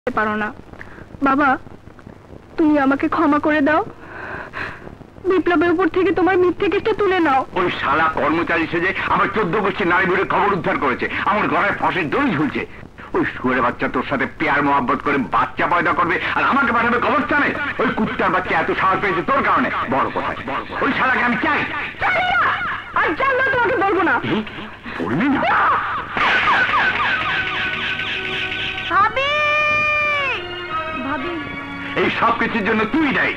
পারো না বাবা, তুমি আমাকে ক্ষমা করে দাও। বিপ্লবের উপর থেকে তোমার মিথ্যে কেসটা তুলে নাও। ওই শালা কর্মচারী সেজে আমার 14 গোষ্ঠী নারী ভিড়ে খবর উদ্ধার করেছে, আমার গলায় ফাঁসির দড়ি ঝুলছে। ওই শুয়োরের বাচ্চা তোর সাথে পেয়ার মোহাব্বত করে বাচ্চা পয়দা করবে আর আমাকে পাঠাবে কবরস্থানে। ওই কুত্তার বাচ্চা এত সাহস পেয়েছে তোর কারণে। বড় কথা, ওই শালাকে আমি চাই। আর জানলেও তোমাকে বলবো না। বলবি না? ভাবি, ভাবি, এই সব কিছুর জন্য তুই দায়ী।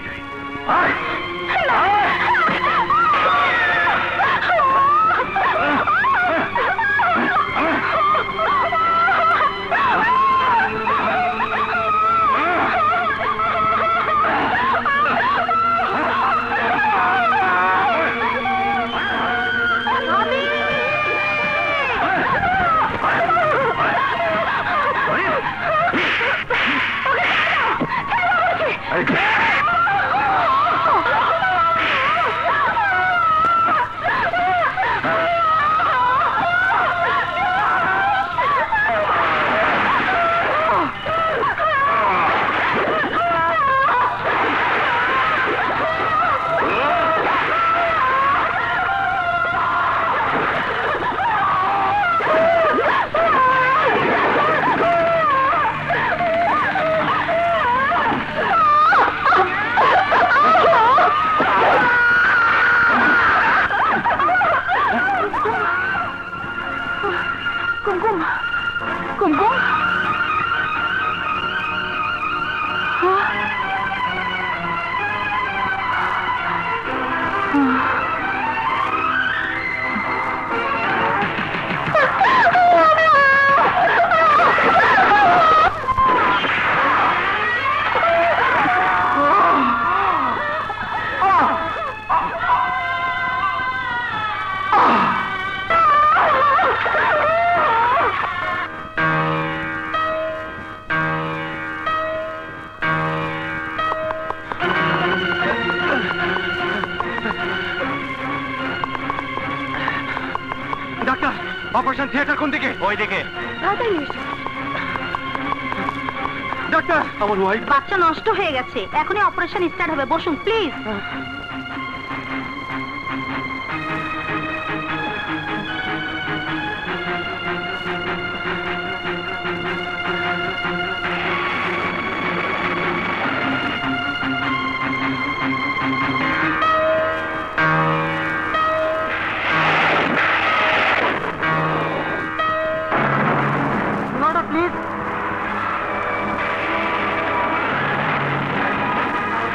অপারেশন থিয়েটার কোন দিকে? ওই দিকে। ডাক্তার, আমার ওয়াইফ। বাচ্চা নষ্ট হয়ে গেছে, এখনই অপারেশন স্টার্ট হবে, বসুন প্লিজ।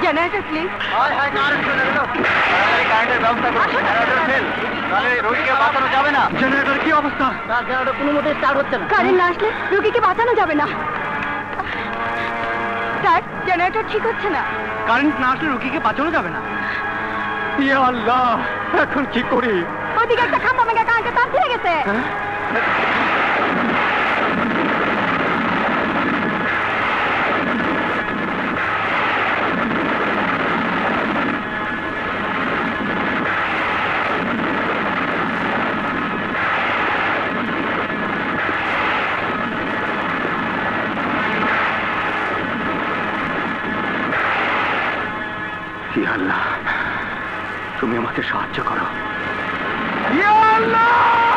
Generator please. রোগীকে বাঁচানো যাবে না। জেনারেটর কি অবস্থা? জেনারেটর কোনো মতে স্টার্ট হচ্ছে না। কারেন্ট না আসলে রোগীকে বাঁচানো যাবে না। স্যার, জেনারেটর ঠিক হচ্ছে না। কারেন্ট না আসলে রোগীকে বাঁচানো যাবে না? ইয়া আল্লাহ, এখন কি করি? ওদিকে একটা খাম্বা ভেঙে কারেন্টের তার ছিঁড়ে গেছে। আল্লাহ, তুমি আমাকে সাহায্য করো। ইয়া আল্লাহ!